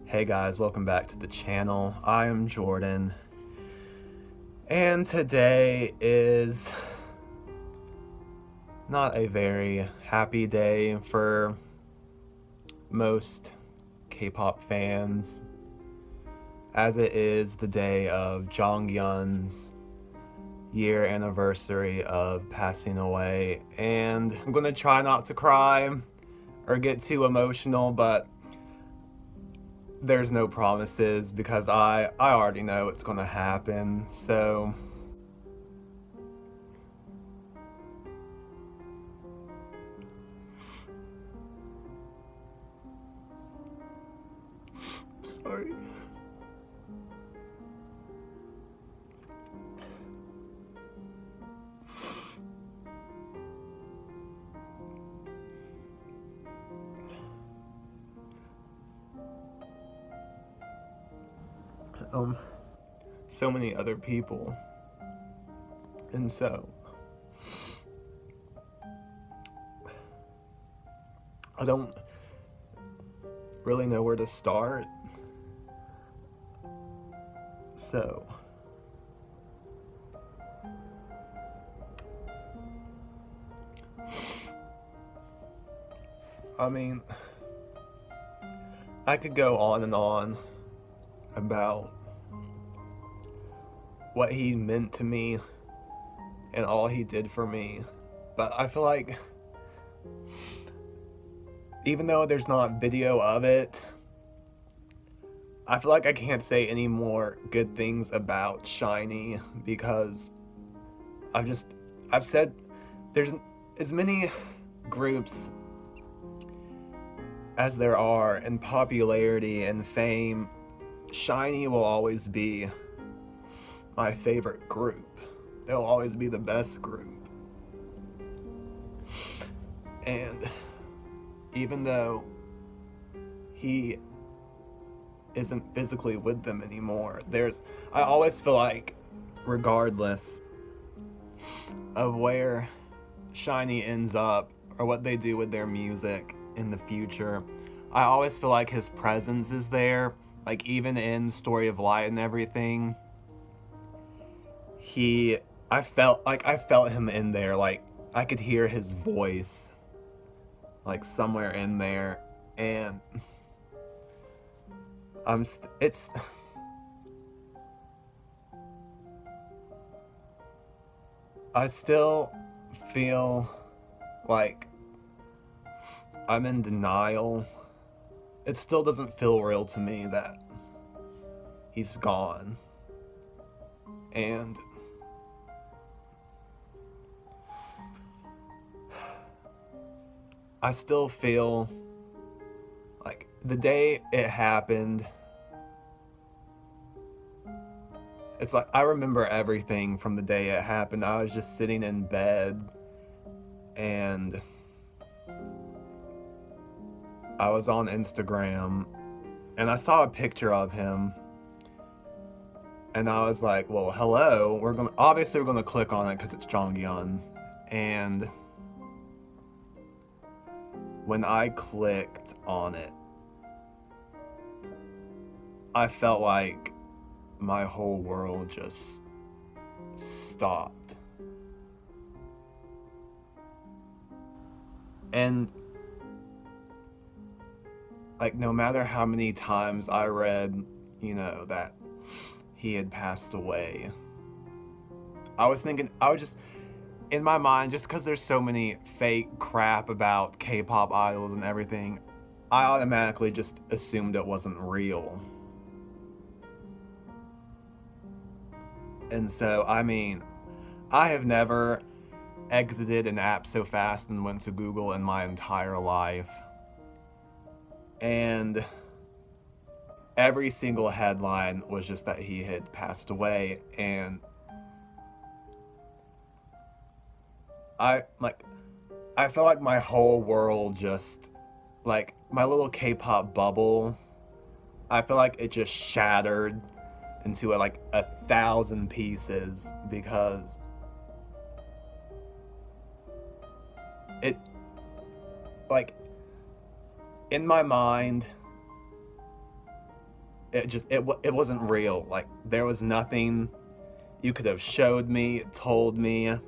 Hey guys, welcome back to the channel. I am Jordan, and today is not a very happy day for most K-pop fans, as it is the day of Jonghyun's year anniversary of passing away, and I'm gonna try not to cry or get too emotional, but there's no promises because I already know it's gonna happen. So sorry. So many other people, and so I don't really know where to start. So I mean, I could go on and on about what he meant to me and all he did for me, but I feel like even though there's not video of it, I feel like I can't say any more good things about SHINee because I've said there's as many groups as there are in popularity and fame. SHINee will always be my favorite group. They'll always be the best group. And even though he isn't physically with them anymore, I always feel like, regardless of where SHINee ends up or what they do with their music in the future, I always feel like his presence is there. Like, even in Story of Light and everything, I felt him in there. Like, I could hear his voice like somewhere in there, and I still feel like I'm in denial. It still doesn't feel real to me that he's gone. And I still feel like the day it happened, it's like I remember everything from the day it happened. I was just sitting in bed and I was on Instagram and I saw a picture of him and I was like, well, hello. We're gonna click on it because it's Jonghyun. And when I clicked on it, I felt like my whole world just stopped. And like, no matter how many times I read, that he had passed away, I was just in my mind, just because there's so many fake crap about K-pop idols and everything, I automatically just assumed it wasn't real. And so, I mean, I have never exited an app so fast and went to Google in my entire life. And every single headline was just that he had passed away, and I feel like my whole world just, like, my little K-pop bubble, I feel like it just shattered into like 1,000 pieces because it, like, in my mind, it wasn't real. Like, there was nothing you could have showed me, told me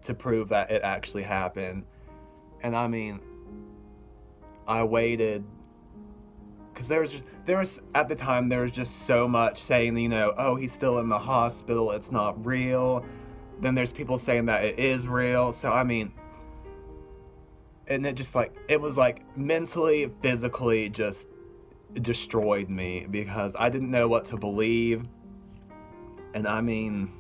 to prove that it actually happened. And I mean, I waited because there was at the time there was just so much saying, oh, he's still in the hospital, it's not real. Then there's people saying that it is real. So I mean, and it was like mentally, physically just destroyed me because I didn't know what to believe. And I mean,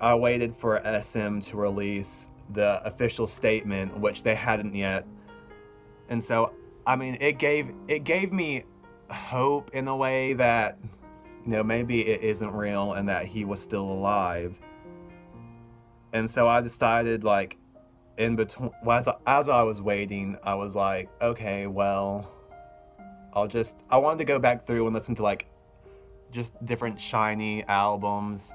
I waited for SM to release the official statement, which they hadn't yet. And so, I mean, it gave me hope in a way that, maybe it isn't real and that he was still alive. And so I decided, like, in between, as I was waiting, I was like, okay, well, I wanted to go back through and listen to, like, just different SHINee albums.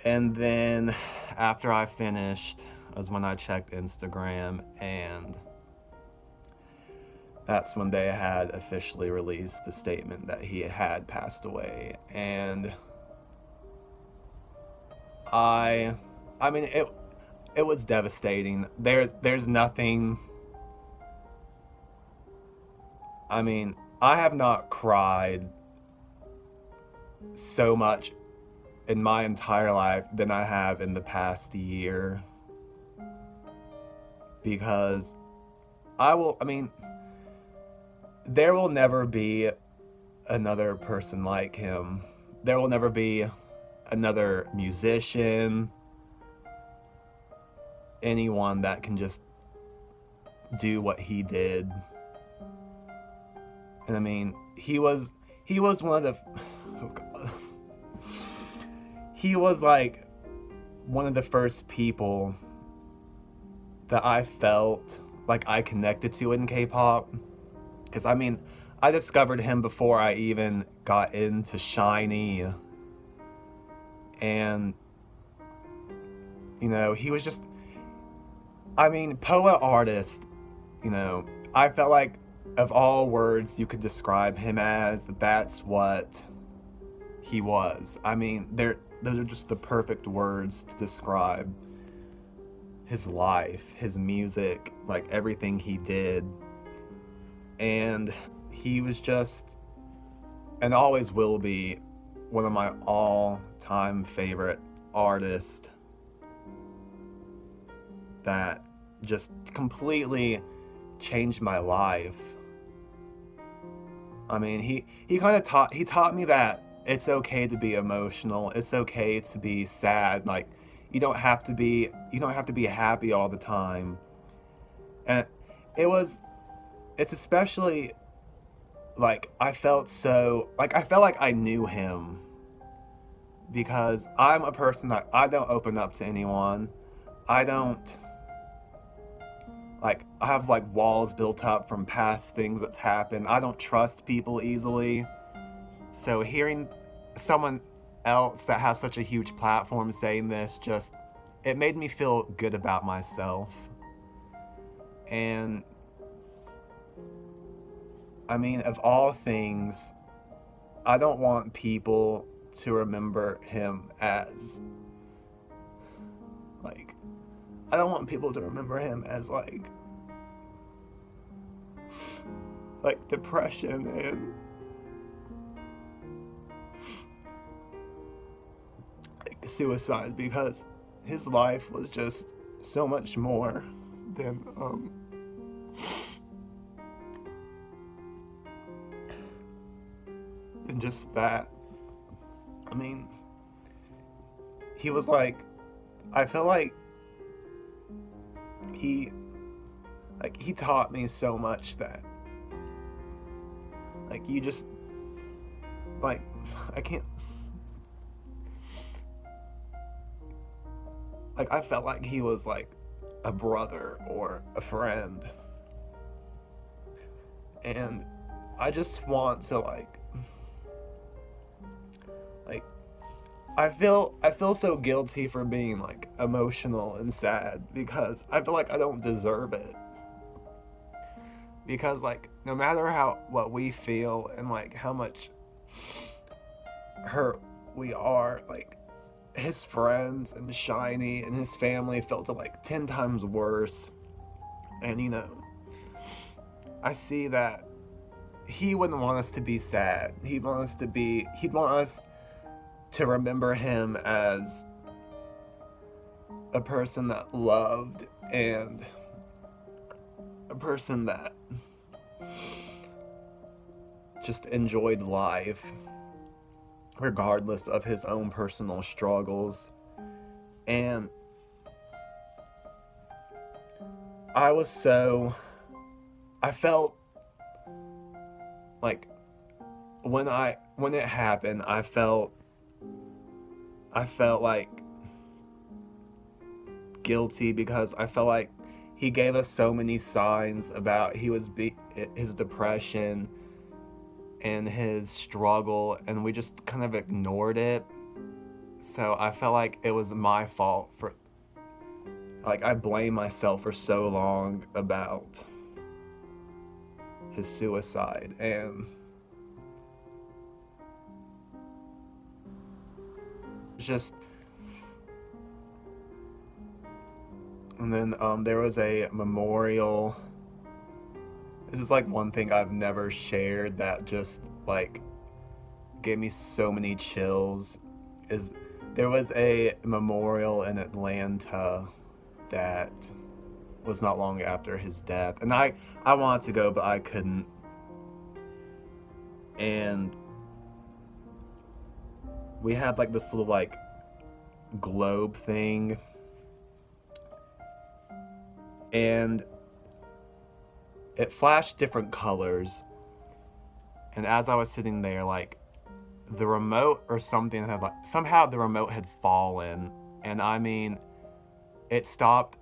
And then after I finished was when I checked Instagram, and that's when they had officially released the statement that he had passed away. And I mean, it was devastating. There's nothing. I mean, I have not cried so much in my entire life than I have in the past year. Because there will never be another person like him. There will never be another musician, anyone that can just do what he did. And I mean, he was one of the he was like one of the first people that I felt like I connected to in K-pop. Because I mean, I discovered him before I even got into SHINee. And, he was just, poet artist, I felt like of all words you could describe him as, that's what he was. I mean, those are just the perfect words to describe his life, his music, like everything he did. And he was just, and always will be, one of my all-time favorite artists that just completely changed my life. I mean, he taught me that it's okay to be emotional. It's okay to be sad. Like, you don't have to be happy all the time. And it's especially, like, I felt like I knew him, because I'm a person that I don't open up to anyone. I have like walls built up from past things that's happened. I don't trust people easily. So hearing someone else that has such a huge platform saying this, it made me feel good about myself. And I mean, of all things, I don't want people to remember him as, like, I don't want people to remember him as, like depression and, like, suicide, because his life was just so much more than, than just that. I mean, he was like, I feel like he taught me so much that, like, you just, like, I can't, like, I felt like he was like a brother or a friend. And I just want to, like, I feel so guilty for being, like, emotional and sad, because I feel like I don't deserve it. because like no matter how what we feel and like how much hurt we are, like his friends and Shiny and his family felt it like 10 times worse. And I see that he wouldn't want us to be sad. He'd want us to remember him as a person that loved and a person that just enjoyed life regardless of his own personal struggles. And I felt like when it happened, I felt like guilty because I felt like he gave us so many signs about his depression and his struggle, and we just kind of ignored it. So I felt like it was my fault for, like, I blame myself for so long about his suicide. And just and then there was a memorial. This is like one thing I've never shared that just like gave me so many chills. Is there was a memorial in Atlanta that was not long after his death, and I wanted to go but I couldn't. And we had like this little like globe thing, and it flashed different colors. And as I was sitting there, like the remote or something had like somehow the remote had fallen, and I mean it stopped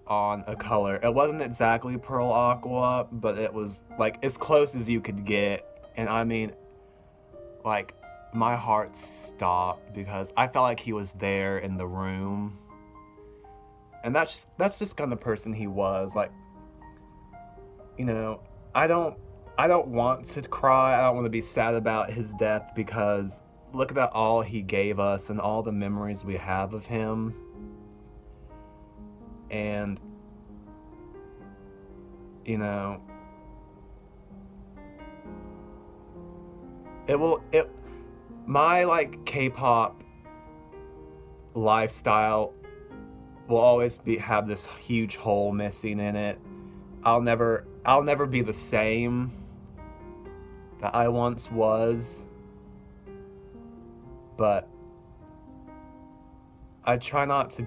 on a color. It wasn't exactly pearl aqua, but it was like as close as you could get. And I mean, like my heart stopped because I felt like he was there in the room. And that's just kind of person he was. Like, I don't want to cry. I don't want to be sad about his death because look at all he gave us and all the memories we have of him. And my like K-pop lifestyle will always have this huge hole missing in it. I'll never be the same that I once was. But I try not to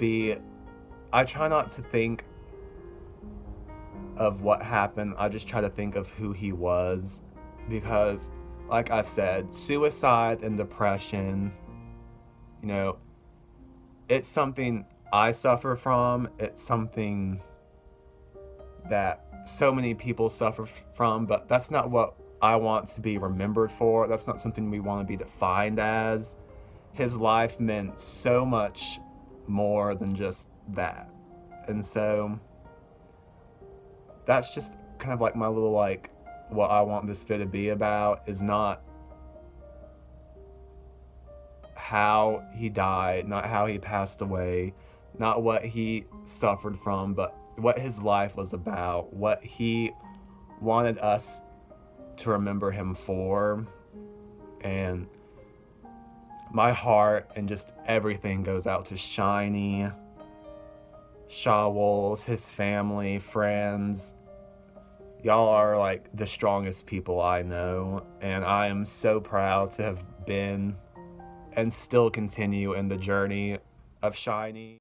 think of what happened. I just try to think of who he was, because like I've said, suicide and depression, it's something I suffer from. It's something that so many people suffer from, but that's not what I want to be remembered for. That's not something we want to be defined as. His life meant so much more than just that. And so that's just kind of like my little like what I want this video to be about is not how he died, not how he passed away, not what he suffered from, but what his life was about, what he wanted us to remember him for. And my heart and just everything goes out to Shiny, Shawol's, his family, friends. Y'all are like the strongest people I know, and I am so proud to have been and still continue in the journey of Shiny.